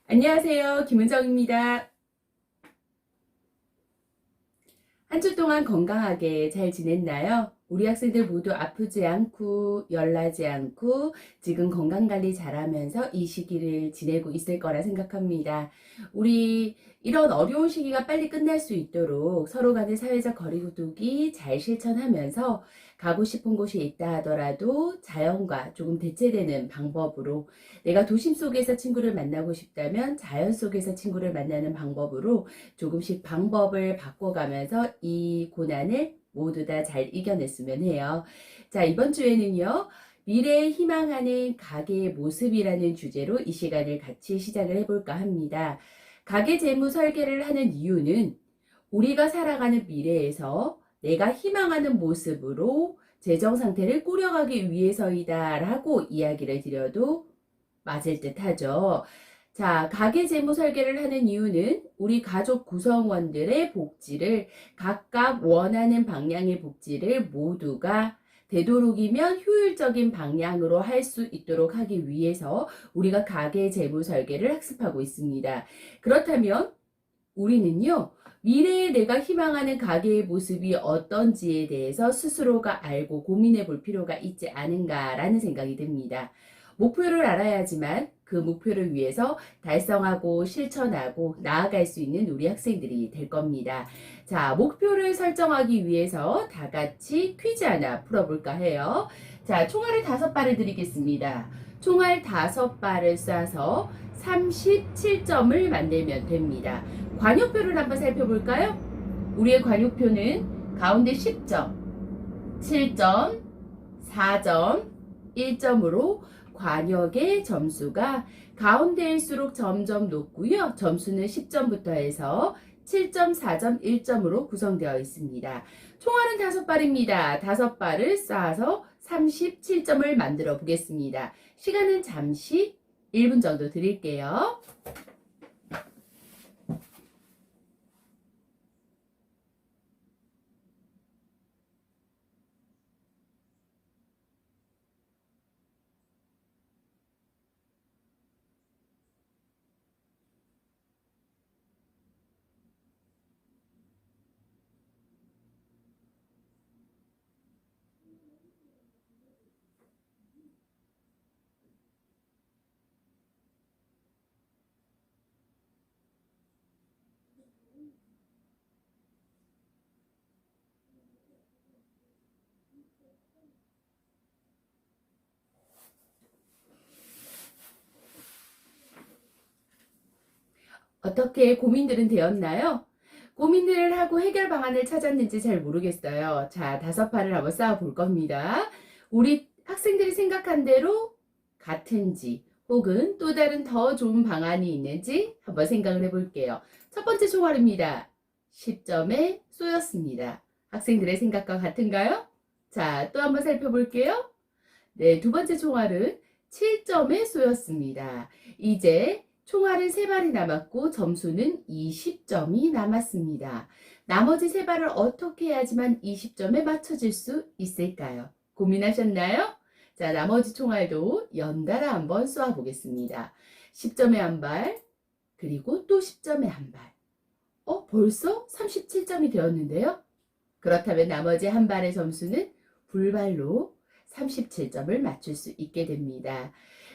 안녕하세요. 김은정입니다. 한 주 동안 건강하게 잘 지냈나요? 우리 학생들 모두 아프지 않고 열나지 않고 지금 건강관리 잘하면서 이 시기를 지내고 있을 거라 생각합니다. 우리 이런 어려운 시기가 빨리 끝날 수 있도록 서로 간의 사회적 거리두기 잘 실천하면서 가고 싶은 곳이 있다 하더라도 자연과 조금 대체되는 방법으로, 내가 도심 속에서 친구를 만나고 싶다면 자연 속에서 친구를 만나는 방법으로 조금씩 방법을 바꿔가면서 이 고난을 모두 다 잘 이겨냈으면 해요. 자, 이번 주에는요, 미래에 희망하는 가게의 모습이라는 주제로 이 시간을 같이 시작을 해볼까 합니다. 가계 재무 설계를 하는 이유는 우리가 살아가는 미래에서 내가 희망하는 모습으로 재정 상태를 꾸려가기 위해서이다 라고 이야기를 드려도 맞을 듯 하죠. 자, 가계 재무 설계를 하는 이유는 우리 가족 구성원들의 복지를, 각각 원하는 방향의 복지를 모두가 되도록이면 효율적인 방향으로 할 수 있도록 하기 위해서 우리가 가계 재무 설계를 학습하고 있습니다. 그렇다면 우리는요, 미래에 내가 희망하는 가계의 모습이 어떤지에 대해서 스스로가 알고 고민해 볼 필요가 있지 않은가라는 생각이 듭니다. 목표를 알아야지만 그 목표를 위해서 달성하고 실천하고 나아갈 수 있는 우리 학생들이 될 겁니다. 자, 목표를 설정하기 위해서 다 같이 퀴즈 하나 풀어볼까 해요. 자, 총알을 5발을 드리겠습니다. 총알 5발을 쏴서 37점을 만들면 됩니다. 관용표를 한번 살펴볼까요? 우리의 관용표는 가운데 10점, 7점, 4점, 1점으로 관역의 점수가 가운데일수록 점점 높고요. 점수는 10점부터 해서 7점, 4점, 1점으로 구성되어 있습니다. 총알은 5발입니다. 5발을 쏴서 37점을 만들어 보겠습니다. 시간은 잠시 1분 정도 드릴게요. 어떻게 고민들은 되었나요? 고민들을 하고 해결 방안을 찾았는지 잘 모르겠어요. 자, 5판을 한번 쌓아볼 겁니다. 우리 학생들이 생각한 대로 같은지 혹은 또 다른 더 좋은 방안이 있는지 한번 생각을 해볼게요. 첫 번째 총알입니다. 10점에 쏘였습니다. 학생들의 생각과 같은가요? 자, 또 한번 살펴볼게요. 네, 두 번째 총알은 7점에 쏘였습니다. 이제 총알은 3발이 남았고 점수는 20점이 남았습니다. 나머지 3발을 어떻게 해야지만 20점에 맞춰질 수 있을까요? 고민하셨나요? 자, 나머지 총알도 연달아 한번 쏘아 보겠습니다. 10점에 한 발, 그리고 또 10점에 한 발. 벌써 37점이 되었는데요? 그렇다면 나머지 한 발의 점수는 불발로 37점을 맞출 수 있게 됩니다.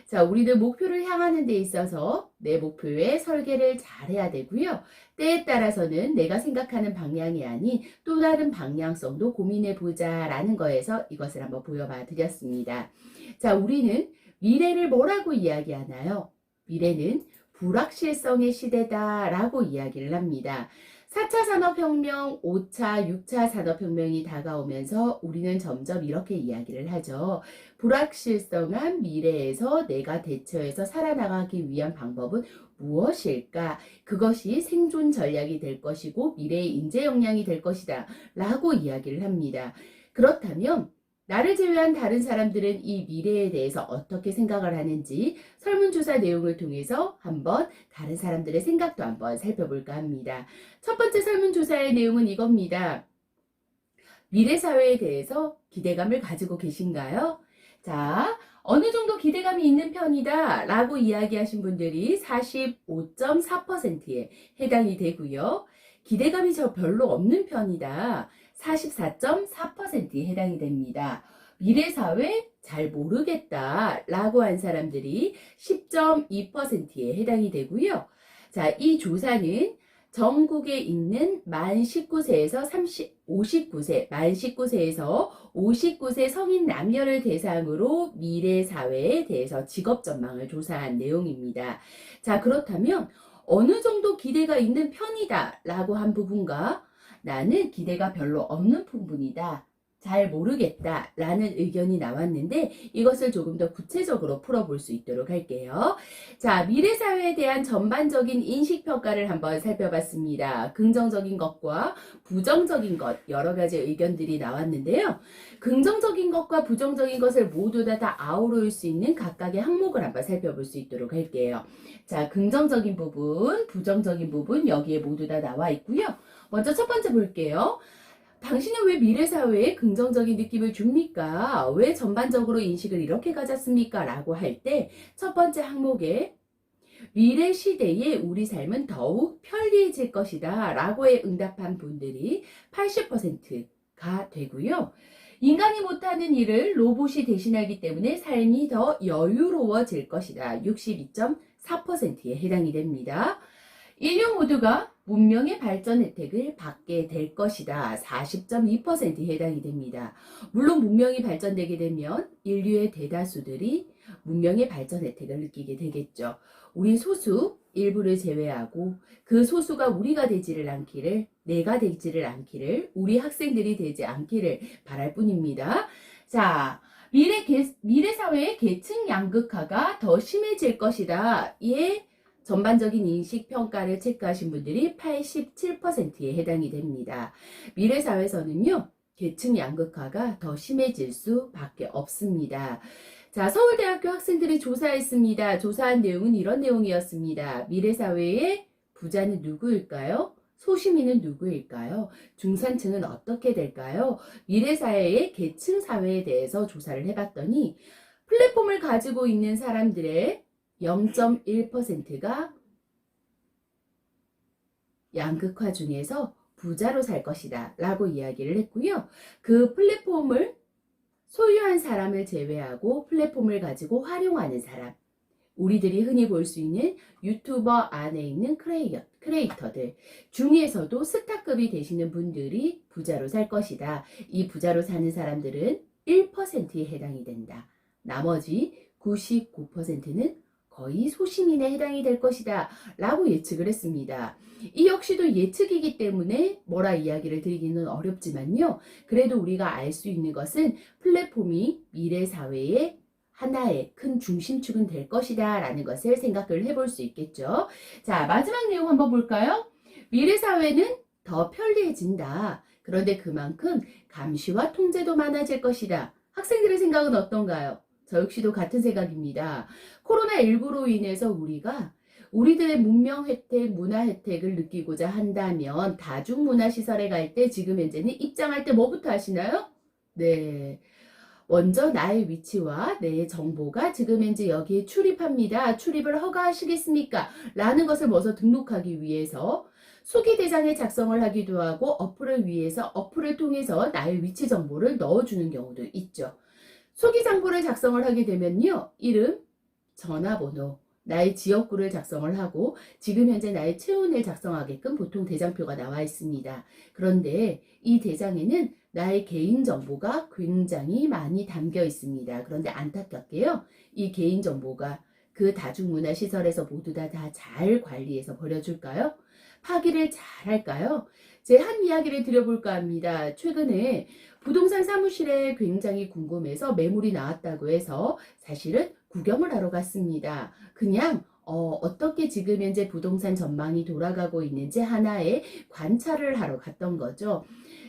자, 우리는 목표를 향하는 데 있어서 내 목표에 설계를 잘 해야 되고요. 때에 따라서는 내가 생각하는 방향이 아닌 또 다른 방향성도 고민해 보자 라는 거에서 이것을 한번 보여봐 드렸습니다. 자, 우리는 미래를 뭐라고 이야기하나요? 미래는 불확실성의 시대다라고 이야기를 합니다. 4차 산업혁명, 5차, 6차 산업혁명이 다가오면서 우리는 점점 이렇게 이야기를 하죠. 불확실성한 미래에서 내가 대처해서 살아나가기 위한 방법은 무엇일까? 그것이 생존 전략이 될 것이고 미래의 인재 역량이 될 것이다 라고 이야기를 합니다. 그렇다면 나를 제외한 다른 사람들은 이 미래에 대해서 어떻게 생각을 하는지 설문조사 내용을 통해서 한번 다른 사람들의 생각도 한번 살펴볼까 합니다. 첫 번째 설문조사의 내용은 이겁니다. 미래 사회에 대해서 기대감을 가지고 계신가요? 자, 어느 정도 기대감이 있는 편이다 라고 이야기하신 분들이 45.4%에 해당이 되고요. 기대감이 별로 없는 편이다. 44.4%에 해당이 됩니다. 미래사회 잘 모르겠다 라고 한 사람들이 10.2%에 해당이 되고요. 자, 이 조사는 전국에 있는 만 19세에서 59세, 만 19세에서 59세 성인 남녀를 대상으로 미래 사회에 대해서 직업 전망을 조사한 내용입니다. 자, 그렇다면 어느 정도 기대가 있는 편이다 라고 한 부분과 나는 기대가 별로 없는 부분이다. 잘 모르겠다 라는 의견이 나왔는데 이것을 조금 더 구체적으로 풀어볼 수 있도록 할게요. 자, 미래사회에 대한 전반적인 인식평가를 한번 살펴봤습니다. 긍정적인 것과 부정적인 것 여러 가지 의견들이 나왔는데요. 긍정적인 것과 부정적인 것을 모두 다 아우를 수 있는 각각의 항목을 한번 살펴볼 수 있도록 할게요. 자, 긍정적인 부분, 부정적인 부분 여기에 모두 다 나와 있고요. 먼저 첫 번째 볼게요. 당신은 왜 미래사회에 긍정적인 느낌을 줍니까? 왜 전반적으로 인식을 이렇게 가졌습니까? 라고 할 때 첫 번째 항목에 미래 시대에 우리 삶은 더욱 편리해질 것이다 라고 응답한 분들이 80%가 되고요. 인간이 못하는 일을 로봇이 대신하기 때문에 삶이 더 여유로워질 것이다. 62.4%에 해당이 됩니다. 인류 모두가 문명의 발전 혜택을 받게 될 것이다. 40.2%에 해당이 됩니다. 물론 문명이 발전되게 되면 인류의 대다수들이 문명의 발전 혜택을 느끼게 되겠죠. 우린 소수, 일부를 제외하고 그 소수가 우리가 되지를 않기를, 내가 되지를 않기를, 우리 학생들이 되지 않기를 바랄 뿐입니다. 자, 미래 사회의 계층 양극화가 더 심해질 것이다. 예. 전반적인 인식평가를 체크하신 분들이 87%에 해당이 됩니다. 미래사회에서는요, 계층 양극화가 더 심해질 수밖에 없습니다. 자, 서울대학교 학생들이 조사했습니다. 조사한 내용은 이런 내용이었습니다. 미래사회의 부자는 누구일까요? 소시민은 누구일까요? 중산층은 어떻게 될까요? 미래사회의 계층사회에 대해서 조사를 해봤더니 플랫폼을 가지고 있는 사람들의 0.1%가 양극화 중에서 부자로 살 것이다 라고 이야기를 했고요. 그 플랫폼을 소유한 사람을 제외하고 플랫폼을 가지고 활용하는 사람, 우리들이 흔히 볼 수 있는 유튜버 안에 있는 크리에이터들 중에서도 스타급이 되시는 분들이 부자로 살 것이다. 이 부자로 사는 사람들은 1%에 해당이 된다. 나머지 99%는 거의 소시민에 해당이 될 것이다 라고 예측을 했습니다. 이 역시도 예측이기 때문에 뭐라 이야기를 드리기는 어렵지만요. 그래도 우리가 알 수 있는 것은 플랫폼이 미래 사회의 하나의 큰 중심축은 될 것이다 라는 것을 생각을 해볼 수 있겠죠. 자, 마지막 내용 한번 볼까요? 미래 사회는 더 편리해진다. 그런데 그만큼 감시와 통제도 많아질 것이다. 학생들의 생각은 어떤가요? 저 역시도 같은 생각입니다. 코로나19로 인해서 우리들의 문명 혜택, 문화 혜택을 느끼고자 한다면 다중문화시설에 갈 때 지금 현재는 입장할 때 뭐부터 하시나요? 네. 먼저 나의 위치와 내 정보가 지금 현재 여기에 출입합니다. 출입을 허가하시겠습니까? 라는 것을 먼저 등록하기 위해서 수기 대장에 작성을 하기도 하고 어플을 통해서 나의 위치 정보를 넣어주는 경우도 있죠. 수기 정보를 작성을 하게 되면요. 이름, 전화번호, 나의 지역구를 작성을 하고 지금 현재 나의 체온을 작성하게끔 보통 대장표가 나와 있습니다. 그런데 이 대장에는 나의 개인정보가 굉장히 많이 담겨 있습니다. 그런데 안타깝게요. 이 개인정보가 그 다중문화시설에서 모두 다 잘 관리해서 버려줄까요? 파기를 잘 할까요? 제 한 이야기를 드려볼까 합니다. 최근에 부동산 사무실에 굉장히 궁금해서 매물이 나왔다고 해서 사실은 구경을 하러 갔습니다. 그냥 어떻게 지금 현재 부동산 전망이 돌아가고 있는지 하나의 관찰을 하러 갔던 거죠.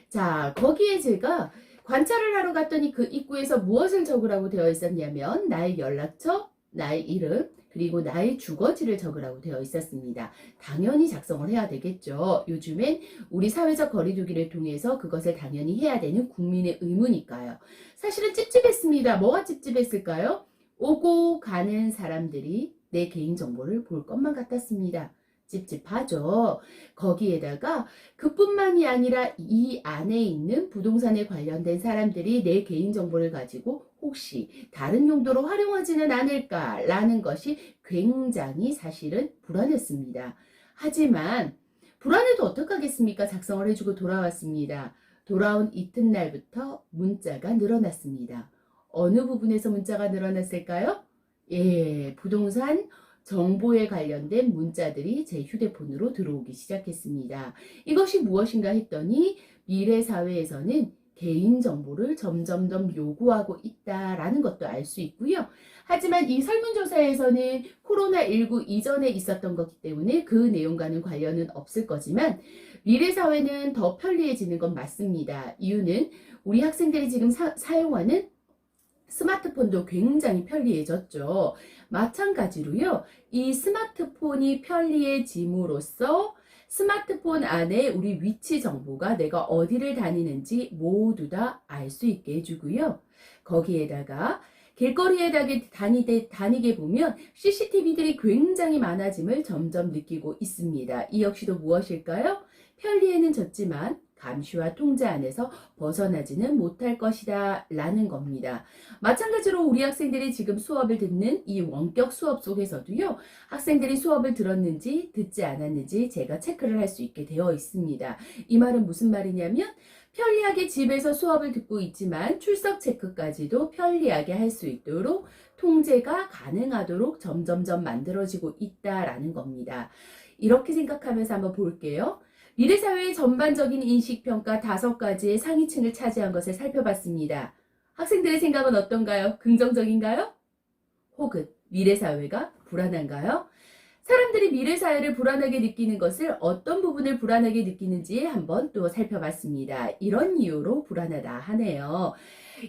자, 거기에 제가 관찰을 하러 갔더니 그 입구에서 무엇을 적으라고 되어 있었냐면 나의 연락처, 나의 이름, 그리고 나의 주거지를 적으라고 되어 있었습니다. 당연히 작성을 해야 되겠죠. 요즘엔 우리 사회적 거리두기를 통해서 그것을 당연히 해야 되는 국민의 의무니까요. 사실은 찝찝했습니다. 뭐가 찝찝했을까요? 오고 가는 사람들이 내 개인정보를 볼 것만 같았습니다. 찝찝하죠. 거기에다가 그뿐만이 아니라 이 안에 있는 부동산에 관련된 사람들이 내 개인정보를 가지고 혹시 다른 용도로 활용하지는 않을까라는 것이 굉장히 사실은 불안했습니다. 하지만 불안해도 어떡하겠습니까? 작성을 해주고 돌아왔습니다. 돌아온 이튿날부터 문자가 늘어났습니다. 어느 부분에서 문자가 늘어났을까요? 예, 부동산 정보에 관련된 문자들이 제 휴대폰으로 들어오기 시작했습니다. 이것이 무엇인가 했더니 미래 사회에서는 개인정보를 점점점 요구하고 있다라는 것도 알 수 있고요. 하지만 이 설문조사에서는 코로나19 이전에 있었던 거기 때문에 그 내용과는 관련은 없을 거지만 미래 사회는 더 편리해지는 건 맞습니다. 이유는 우리 학생들이 지금 사용하는 스마트폰도 굉장히 편리해졌죠. 마찬가지로요. 이 스마트폰이 편리해짐으로써 스마트폰 안에 우리 위치 정보가 내가 어디를 다니는지 모두 다 알 수 있게 해주고요. 거기에다가 길거리에 다니게 보면 CCTV들이 굉장히 많아짐을 점점 느끼고 있습니다. 이 역시도 무엇일까요? 편리에는 졌지만 감시와 통제 안에서 벗어나지는 못할 것이다 라는 겁니다. 마찬가지로 우리 학생들이 지금 수업을 듣는 이 원격 수업 속에서도요. 학생들이 수업을 들었는지 듣지 않았는지 제가 체크를 할 수 있게 되어 있습니다. 이 말은 무슨 말이냐면 편리하게 집에서 수업을 듣고 있지만 출석 체크까지도 편리하게 할 수 있도록 통제가 가능하도록 점점점 만들어지고 있다라는 겁니다. 이렇게 생각하면서 한번 볼게요. 미래사회의 전반적인 인식평가 5가지의 상위층을 차지한 것을 살펴봤습니다. 학생들의 생각은 어떤가요? 긍정적인가요? 혹은 미래사회가 불안한가요? 사람들이 미래사회를 불안하게 느끼는 것을 어떤 부분을 불안하게 느끼는지 한번 또 살펴봤습니다. 이런 이유로 불안하다 하네요.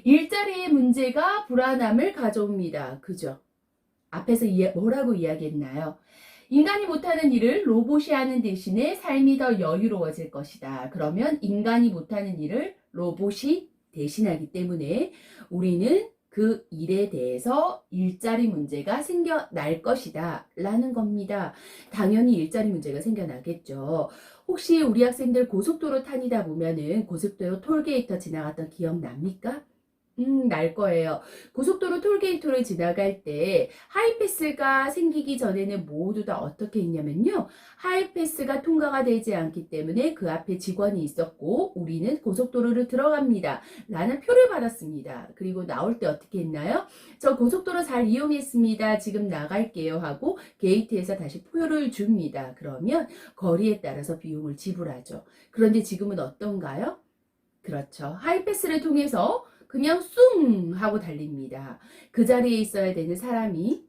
일자리의 문제가 불안함을 가져옵니다. 그죠? 앞에서 뭐라고 이야기했나요? 인간이 못하는 일을 로봇이 하는 대신에 삶이 더 여유로워질 것이다. 그러면 인간이 못하는 일을 로봇이 대신하기 때문에 우리는 그 일에 대해서 일자리 문제가 생겨날 것이다 라는 겁니다. 당연히 일자리 문제가 생겨나겠죠. 혹시 우리 학생들 고속도로 다니다 보면은 고속도로 톨게이트 지나갔던 기억 납니까? 날 거예요. 고속도로 톨게이트를 지나갈 때 하이패스가 생기기 전에는 모두 다 어떻게 했냐면요. 하이패스가 통과가 되지 않기 때문에 그 앞에 직원이 있었고 우리는 고속도로를 들어갑니다. 라는 표를 받았습니다. 그리고 나올 때 어떻게 했나요? 저 고속도로 잘 이용했습니다. 지금 나갈게요 하고 게이트에서 다시 표를 줍니다. 그러면 거리에 따라서 비용을 지불하죠. 그런데 지금은 어떤가요? 그렇죠. 하이패스를 통해서 그냥 숭 하고 달립니다. 그 자리에 있어야 되는 사람이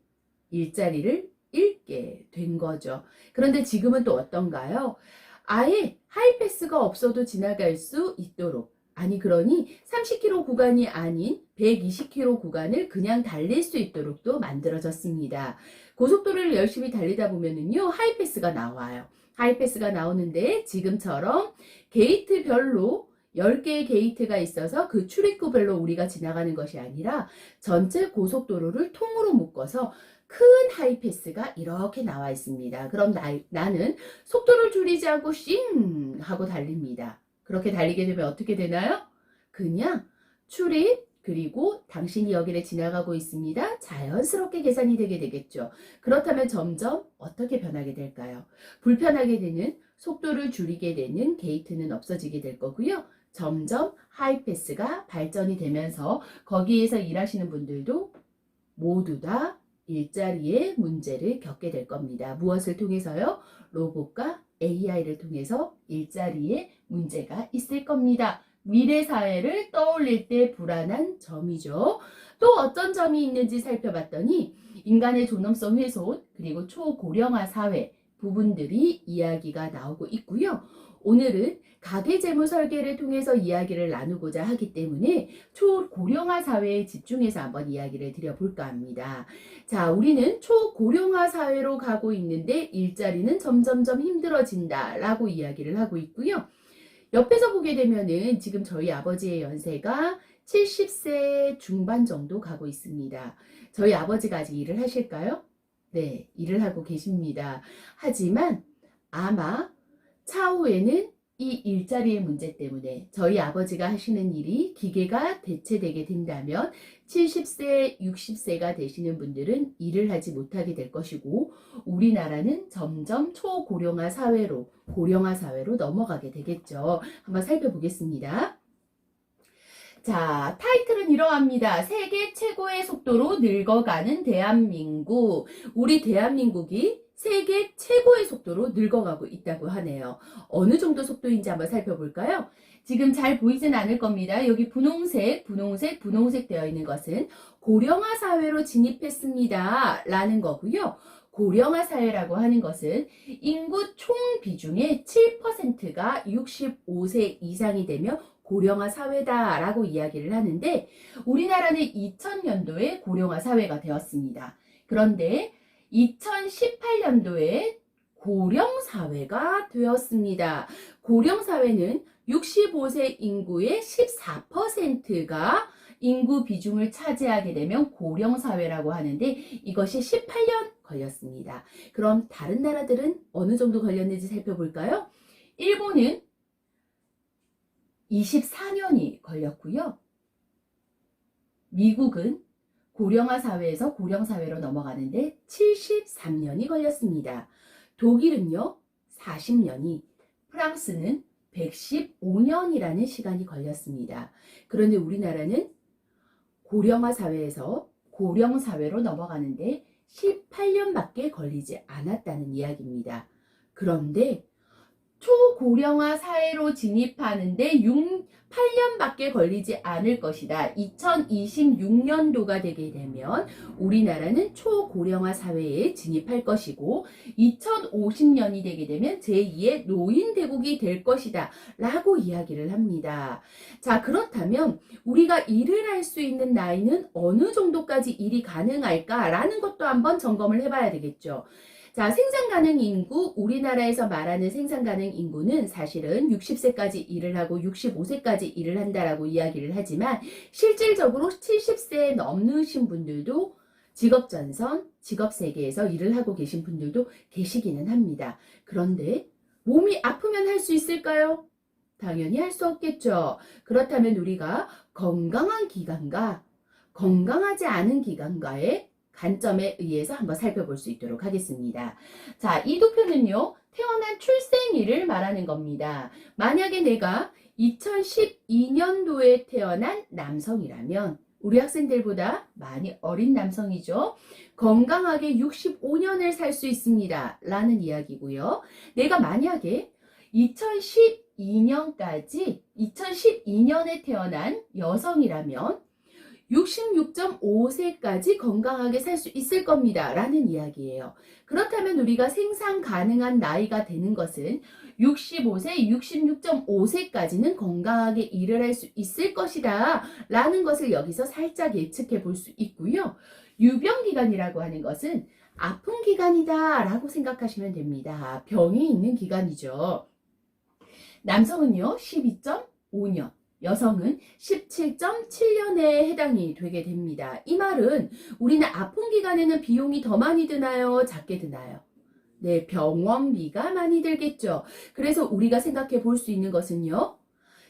일자리를 잃게 된 거죠. 그런데 지금은 또 어떤가요? 아예 하이패스가 없어도 지나갈 수 있도록 아니 그러니 30km 구간이 아닌 120km 구간을 그냥 달릴 수 있도록 또 만들어졌습니다. 고속도로를 열심히 달리다 보면은요 하이패스가 나와요. 하이패스가 나오는데 지금처럼 게이트별로 10개의 게이트가 있어서 그 출입구별로 우리가 지나가는 것이 아니라 전체 고속도로를 통으로 묶어서 큰 하이패스가 이렇게 나와 있습니다. 그럼 나는 속도를 줄이지 않고 싱 하고 달립니다. 그렇게 달리게 되면 어떻게 되나요? 그냥 출입 그리고 당신이 여기를 지나가고 있습니다. 자연스럽게 계산이 되게 되겠죠. 그렇다면 점점 어떻게 변하게 될까요? 불편하게 되는 속도를 줄이게 되는 게이트는 없어지게 될 거고요. 점점 하이패스가 발전이 되면서 거기에서 일하시는 분들도 모두 다 일자리의 문제를 겪게 될 겁니다. 무엇을 통해서요? 로봇과 AI를 통해서 일자리에 문제가 있을 겁니다. 미래 사회를 떠올릴 때 불안한 점이죠. 또 어떤 점이 있는지 살펴봤더니 인간의 존엄성 훼손 그리고 초고령화 사회 부분들이 이야기가 나오고 있고요. 오늘은 가계재무 설계를 통해서 이야기를 나누고자 하기 때문에 초고령화 사회에 집중해서 한번 이야기를 드려볼까 합니다. 자, 우리는 초고령화 사회로 가고 있는데 일자리는 점점점 힘들어진다 라고 이야기를 하고 있고요. 옆에서 보게 되면은 지금 저희 아버지의 연세가 70세 중반 정도 가고 있습니다. 저희 아버지가 아직 일을 하실까요? 네, 일을 하고 계십니다. 하지만 아마 차후에는 이 일자리의 문제 때문에 저희 아버지가 하시는 일이 기계가 대체되게 된다면 70세, 60세가 되시는 분들은 일을 하지 못하게 될 것이고 우리나라는 점점 초고령화 사회로, 고령화 사회로 넘어가게 되겠죠. 한번 살펴보겠습니다. 자, 타이틀은 이러합니다. 세계 최고의 속도로 늙어가는 대한민국. 우리 대한민국이 세계 최고의 속도로 늙어가고 있다고 하네요. 어느 정도 속도인지 한번 살펴볼까요? 지금 잘 보이진 않을 겁니다. 여기 분홍색 되어 있는 것은 고령화 사회로 진입했습니다. 라는 거고요. 고령화 사회라고 하는 것은 인구 총 비중의 7%가 65세 이상이 되며 고령화 사회다라고 이야기를 하는데 우리나라는 2000년도에 고령화 사회가 되었습니다. 그런데 2018년도에 고령사회가 되었습니다. 고령사회는 65세 인구의 14%가 인구 비중을 차지하게 되면 고령사회라고 하는데 이것이 18년 걸렸습니다. 그럼 다른 나라들은 어느 정도 걸렸는지 살펴볼까요? 일본은 24년이 걸렸고요. 미국은 고령화 사회에서 고령사회로 넘어가는데 73년이 걸렸습니다. 독일은요, 40년이, 프랑스는 115년이라는 시간이 걸렸습니다. 그런데 우리나라는 고령화 사회에서 고령사회로 넘어가는데 18년밖에 걸리지 않았다는 이야기입니다. 그런데 초고령화 사회로 진입하는데 8년밖에 걸리지 않을 것이다. 2026년도가 되게 되면 우리나라는 초고령화 사회에 진입할 것이고 2050년이 되게 되면 제2의 노인대국이 될 것이다. 라고 이야기를 합니다. 자, 그렇다면 우리가 일을 할 수 있는 나이는 어느 정도까지 일이 가능할까? 라는 것도 한번 점검을 해봐야 되겠죠. 자, 생산 가능 인구, 우리나라에서 말하는 생산 가능 인구는 사실은 60세까지 일을 하고 65세까지 일을 한다라고 이야기를 하지만 실질적으로 70세 넘으신 분들도 직업전선, 직업세계에서 일을 하고 계신 분들도 계시기는 합니다. 그런데 몸이 아프면 할 수 있을까요? 당연히 할 수 없겠죠. 그렇다면 우리가 건강한 기간과 건강하지 않은 기간과의 관점에 의해서 한번 살펴볼 수 있도록 하겠습니다. 자, 이 도표는요, 태어난 출생일을 말하는 겁니다. 만약에 내가 2012년도에 태어난 남성이라면 우리 학생들보다 많이 어린 남성이죠. 건강하게 65년을 살 수 있습니다. 라는 이야기고요. 내가 만약에 2012년에 태어난 여성이라면 66.5세까지 건강하게 살 수 있을 겁니다. 라는 이야기예요. 그렇다면 우리가 생산 가능한 나이가 되는 것은 65세, 66.5세까지는 건강하게 일을 할 수 있을 것이다. 라는 것을 여기서 살짝 예측해 볼 수 있고요. 유병기간이라고 하는 것은 아픈 기간이다. 라고 생각하시면 됩니다. 병이 있는 기간이죠. 남성은요, 12.5년. 여성은 17.7년에 해당이 되게 됩니다. 이 말은 우리는 아픈 기간에는 비용이 더 많이 드나요? 작게 드나요? 네, 병원비가 많이 들겠죠. 그래서 우리가 생각해 볼 수 있는 것은요.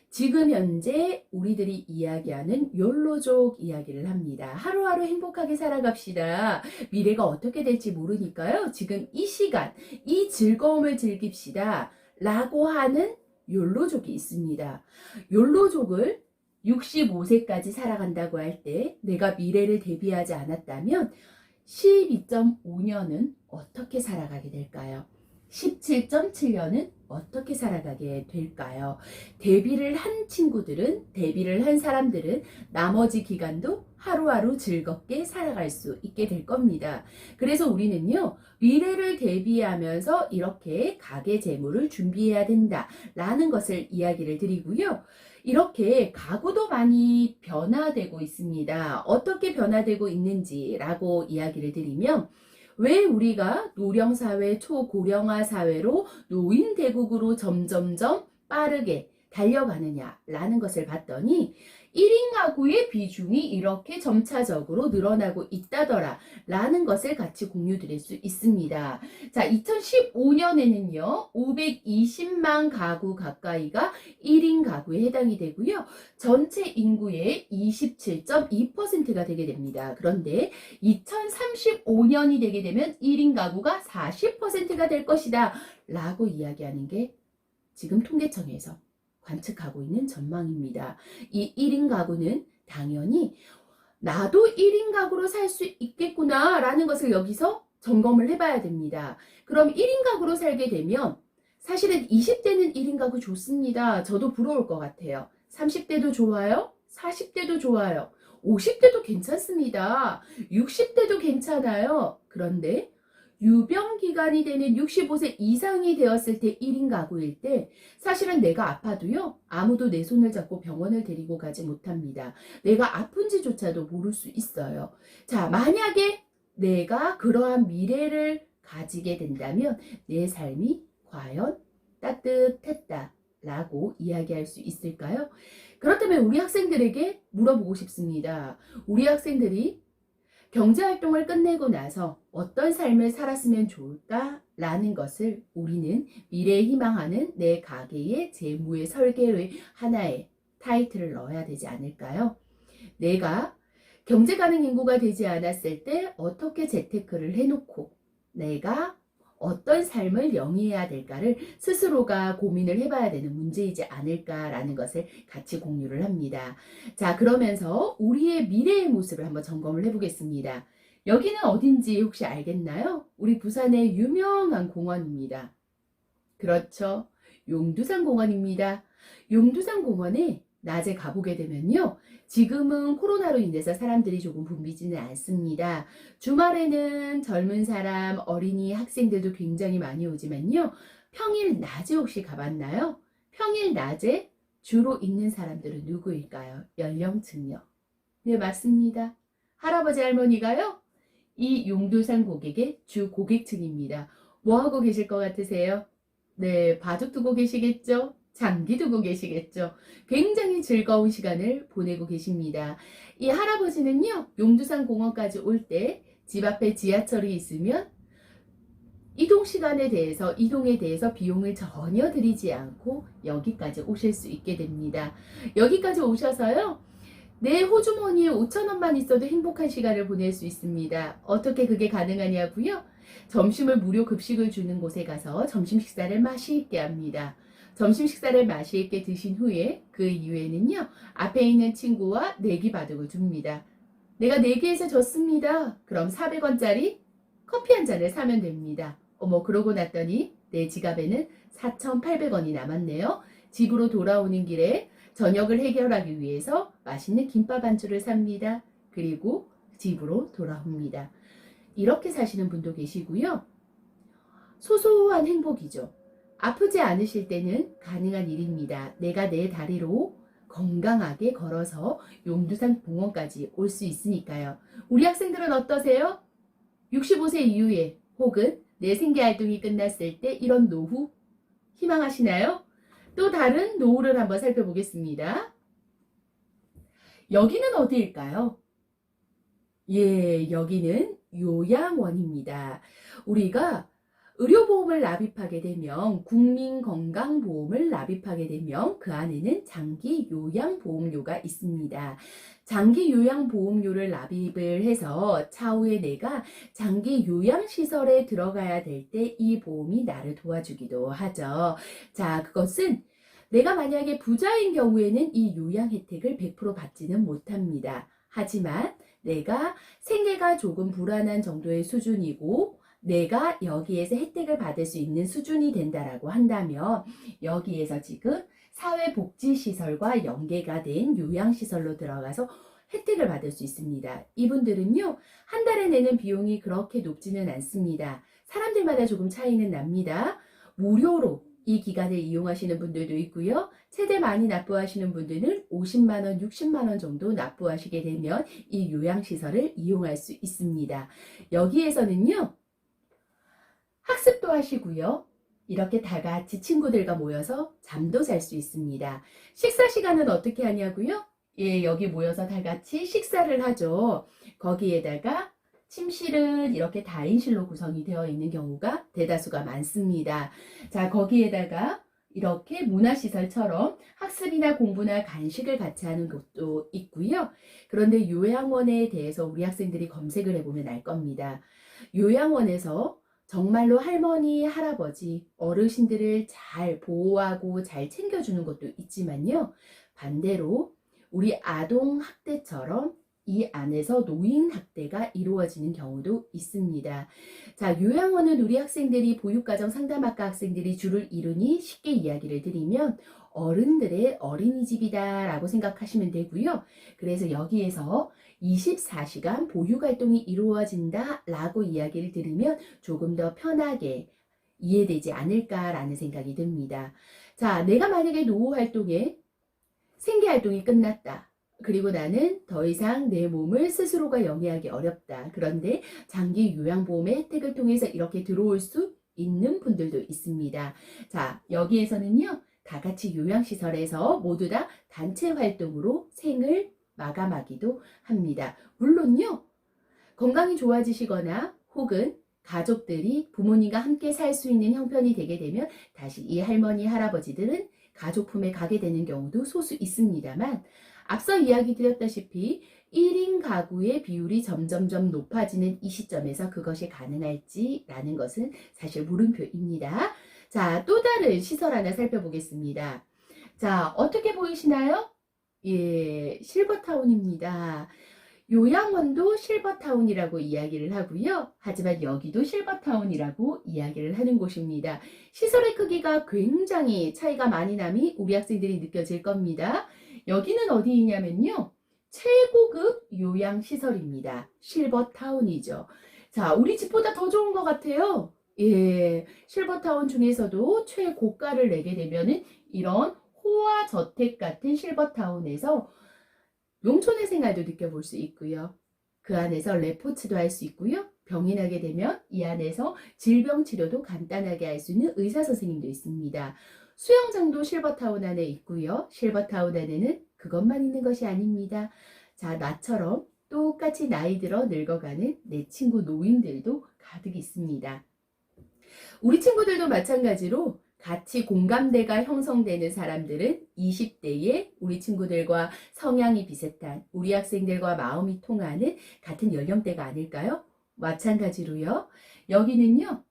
지금 현재 우리들이 이야기하는 욜로족 이야기를 합니다. 하루하루 행복하게 살아갑시다. 미래가 어떻게 될지 모르니까요. 지금 이 시간, 이 즐거움을 즐깁시다. 라고 하는 욜로족이 있습니다. 욜로족을 65세까지 살아간다고 할 때 내가 미래를 대비하지 않았다면 12.5년은 어떻게 살아가게 될까요? 17.7년은 어떻게 살아가게 될까요? 대비를 한 친구들은, 대비를 한 사람들은 나머지 기간도 하루하루 즐겁게 살아갈 수 있게 될 겁니다. 그래서 우리는요, 미래를 대비하면서 이렇게 가계 재물을 준비해야 된다라는 것을 이야기를 드리고요. 이렇게 가구도 많이 변화되고 있습니다. 어떻게 변화되고 있는지라고 이야기를 드리면 왜 우리가 노령사회, 초고령화 사회로 노인대국으로 점점점 빠르게 달려가느냐라는 것을 봤더니 1인 가구의 비중이 이렇게 점차적으로 늘어나고 있다더라 라는 것을 같이 공유드릴 수 있습니다. 자, 2015년에는요 520만 가구 가까이가 1인 가구에 해당이 되고요, 전체 인구의 27.2%가 되게 됩니다. 그런데 2035년이 되게 되면 1인 가구가 40%가 될 것이다 라고 이야기하는 게 지금 통계청에서 관측하고 있는 전망입니다. 이 1인 가구는 당연히 나도 1인 가구로 살 수 있겠구나 라는 것을 여기서 점검을 해봐야 됩니다. 그럼 1인 가구로 살게 되면 사실은 20대는 1인 가구 좋습니다. 저도 부러울 것 같아요. 30대도 좋아요. 40대도 좋아요. 50대도 괜찮습니다. 60대도 괜찮아요. 그런데 유병 기간이 되는 65세 이상이 되었을 때 1인 가구일 때 사실은 내가 아파도요 아무도 내 손을 잡고 병원을 데리고 가지 못합니다. 내가 아픈지조차도 모를 수 있어요. 자, 만약에 내가 그러한 미래를 가지게 된다면 내 삶이 과연 따뜻했다 라고 이야기할 수 있을까요? 그렇다면 우리 학생들에게 물어보고 싶습니다. 우리 학생들이 경제활동을 끝내고 나서 어떤 삶을 살았으면 좋을까라는 것을 우리는 미래에 희망하는 내 가계의 재무의 설계의 하나의 타이틀을 넣어야 되지 않을까요? 내가 경제 가능 인구가 되지 않았을 때 어떻게 재테크를 해놓고 내가 어떤 삶을 영위해야 될까를 스스로가 고민을 해봐야 되는 문제이지 않을까라는 것을 같이 공유를 합니다. 자, 그러면서 우리의 미래의 모습을 한번 점검을 해보겠습니다. 여기는 어딘지 혹시 알겠나요? 우리 부산의 유명한 공원입니다. 그렇죠. 용두산 공원입니다. 용두산 공원에 낮에 가보게 되면요, 지금은 코로나로 인해서 사람들이 조금 붐비지는 않습니다. 주말에는 젊은 사람, 어린이, 학생들도 굉장히 많이 오지만요, 평일 낮에 혹시 가봤나요? 평일 낮에 주로 있는 사람들은 누구일까요? 연령층요. 네, 맞습니다. 할아버지 할머니가요, 이 용두산 고객의 주 고객층입니다. 뭐 하고 계실 것 같으세요? 네, 바둑 두고 계시겠죠? 장기 두고 계시겠죠? 굉장히 즐거운 시간을 보내고 계십니다. 이 할아버지는요, 용두산 공원까지 올 때 집 앞에 지하철이 있으면 이동에 대해서 비용을 전혀 들이지 않고 여기까지 오실 수 있게 됩니다. 여기까지 오셔서요, 내 호주머니에 5,000원만 있어도 행복한 시간을 보낼 수 있습니다. 어떻게 그게 가능하냐고요? 점심을 무료 급식을 주는 곳에 가서 점심 식사를 맛있게 합니다. 점심 식사를 맛있게 드신 후에 그 이후에는요, 앞에 있는 친구와 내기 바둑을 둡니다. 내가 내기에서 졌습니다. 그럼 400원짜리 커피 한 잔을 사면 됩니다. 어머, 그러고 났더니 내 지갑에는 4,800원이 남았네요. 집으로 돌아오는 길에 저녁을 해결하기 위해서 맛있는 김밥 안주를 삽니다. 그리고 집으로 돌아옵니다. 이렇게 사시는 분도 계시고요. 소소한 행복이죠. 아프지 않으실 때는 가능한 일입니다. 내가 내 다리로 건강하게 걸어서 용두산 공원까지 올 수 있으니까요. 우리 학생들은 어떠세요? 65세 이후에 혹은 내 생계활동이 끝났을 때 이런 노후 희망하시나요? 또 다른 노후를 한번 살펴보겠습니다. 여기는 어디일까요? 예, 여기는 요양원입니다. 우리가 의료보험을 납입하게 되면, 국민건강보험을 납입하게 되면 그 안에는 장기요양보험료가 있습니다. 장기요양보험료를 납입을 해서 차후에 내가 장기요양시설에 들어가야 될 때 이 보험이 나를 도와주기도 하죠. 자, 그것은 내가 만약에 부자인 경우에는 이 요양 혜택을 100% 받지는 못합니다. 하지만 내가 생계가 조금 불안한 정도의 수준이고 내가 여기에서 혜택을 받을 수 있는 수준이 된다라고 한다면 여기에서 지금 사회복지시설과 연계가 된 요양시설로 들어가서 혜택을 받을 수 있습니다. 이분들은요, 한 달에 내는 비용이 그렇게 높지는 않습니다. 사람들마다 조금 차이는 납니다. 무료로 이 기간을 이용하시는 분들도 있고요. 최대 많이 납부하시는 분들은 50만원, 60만원 정도 납부하시게 되면 이 요양시설을 이용할 수 있습니다. 여기에서는요, 학습도 하시고요. 이렇게 다 같이 친구들과 모여서 잠도 잘 수 있습니다. 식사 시간은 어떻게 하냐고요? 예, 여기 모여서 다 같이 식사를 하죠. 거기에다가 침실은 이렇게 다인실로 구성이 되어 있는 경우가 대다수가 많습니다. 자, 거기에다가 이렇게 문화시설처럼 학습이나 공부나 간식을 같이 하는 곳도 있고요. 그런데 요양원에 대해서 우리 학생들이 검색을 해보면 알 겁니다. 요양원에서 정말로 할머니, 할아버지, 어르신들을 잘 보호하고 잘 챙겨주는 것도 있지만요. 반대로 우리 아동 학대처럼 이 안에서 노인 학대가 이루어지는 경우도 있습니다. 자, 요양원은 우리 학생들이 보육가정 상담학과 학생들이 주를 이루니 쉽게 이야기를 드리면 어른들의 어린이집이다 라고 생각하시면 되고요. 그래서 여기에서 24시간 보육활동이 이루어진다 라고 이야기를 드리면 조금 더 편하게 이해되지 않을까라는 생각이 듭니다. 자, 내가 만약에 노후활동에 생계활동이 끝났다. 그리고 나는 더 이상 내 몸을 스스로가 영위하기 어렵다. 그런데 장기 요양보험의 혜택을 통해서 이렇게 들어올 수 있는 분들도 있습니다. 자, 여기에서는요. 다 같이 요양시설에서 모두 다 단체 활동으로 생을 마감하기도 합니다. 물론요. 건강이 좋아지시거나 혹은 가족들이 부모님과 함께 살 수 있는 형편이 되게 되면 다시 이 할머니, 할아버지들은 가족 품에 가게 되는 경우도 소수 있습니다만 앞서 이야기 드렸다시피 1인 가구의 비율이 점점점 높아지는 이 시점에서 그것이 가능할지라는 것은 사실 물음표입니다. 자, 또 다른 시설 하나 살펴보겠습니다. 자, 어떻게 보이시나요? 예, 실버타운입니다. 요양원도 실버타운이라고 이야기를 하고요. 하지만 여기도 실버타운이라고 이야기를 하는 곳입니다. 시설의 크기가 굉장히 차이가 많이 남이 우리 학생들이 느껴질 겁니다. 여기는 어디이냐면요. 최고급 요양시설입니다. 실버타운이죠. 자, 우리 집보다 더 좋은 것 같아요. 예, 실버타운 중에서도 최고가를 내게 되면은 이런 호화저택 같은 실버타운에서 농촌의 생활도 느껴볼 수 있고요. 그 안에서 레포츠도 할 수 있고요. 병이 나게 되면 이 안에서 질병 치료도 간단하게 할 수 있는 의사 선생님도 있습니다. 수영장도 실버타운 안에 있고요. 실버타운 안에는 그것만 있는 것이 아닙니다. 자, 나처럼 똑같이 나이 들어 늙어가는 내 친구 노인들도 가득 있습니다. 우리 친구들도 마찬가지로 같이 공감대가 형성되는 사람들은 20대에 우리 친구들과 성향이 비슷한 우리 학생들과 마음이 통하는 같은 연령대가 아닐까요? 마찬가지로요. 여기는요.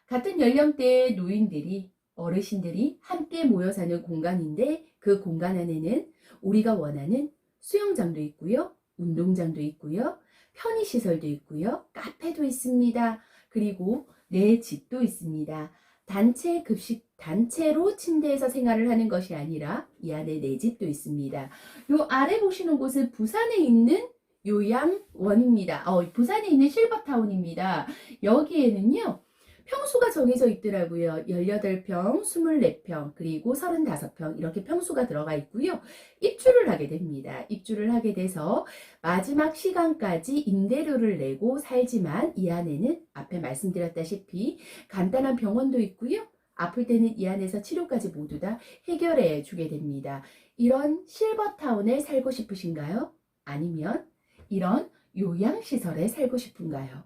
같은 연령대의 노인들이 어르신들이 함께 모여 사는 공간인데 그 공간 안에는 우리가 원하는 수영장도 있고요. 운동장도 있고요. 편의시설도 있고요. 카페도 있습니다. 그리고 내 집도 있습니다. 단체 급식, 단체로 침대에서 생활을 하는 것이 아니라 이 안에 내 집도 있습니다. 요 아래 보시는 곳은 부산에 있는 요양원입니다. 부산에 있는 실버타운입니다. 여기에는요. 평수가 정해져 있더라고요. 18평, 24평, 그리고 35평 이렇게 평수가 들어가 있고요. 입주를 하게 됩니다. 입주를 하게 돼서 마지막 시간까지 임대료를 내고 살지만 이 안에는 앞에 말씀드렸다시피 간단한 병원도 있고요. 아플 때는 이 안에서 치료까지 모두 다 해결해 주게 됩니다. 이런 실버타운에 살고 싶으신가요? 아니면 이런 요양시설에 살고 싶은가요?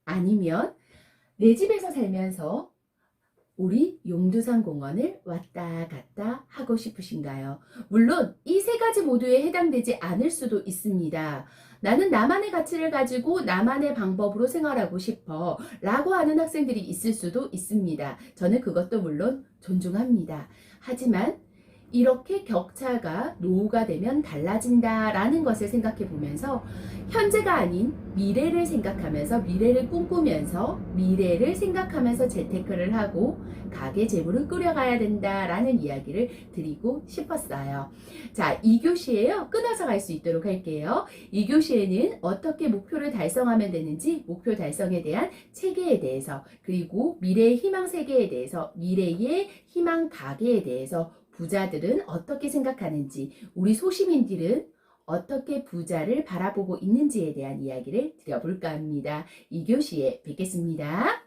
아니면 내 집에서 살면서 우리 용두산 공원을 왔다 갔다 하고 싶으신가요? 물론 이 세 가지 모두에 해당되지 않을 수도 있습니다. 나는 나만의 가치를 가지고 나만의 방법으로 생활하고 싶어 라고 하는 학생들이 있을 수도 있습니다. 저는 그것도 물론 존중합니다. 하지만 이렇게 격차가 노후가 되면 달라진다라는 것을 생각해 보면서 현재가 아닌 미래를 생각하면서 미래를 꿈꾸면서 미래를 생각하면서 재테크를 하고 가계 재물을 꾸려가야 된다라는 이야기를 드리고 싶었어요. 자, 2교시에요. 끊어서 갈 수 있도록 할게요. 2교시에는 어떻게 목표를 달성하면 되는지 목표 달성에 대한 체계에 대해서 그리고 미래의 희망 세계에 대해서 미래의 희망 가계에 대해서 부자들은 어떻게 생각하는지, 우리 소시민들은 어떻게 부자를 바라보고 있는지에 대한 이야기를 드려볼까 합니다. 2교시에 뵙겠습니다.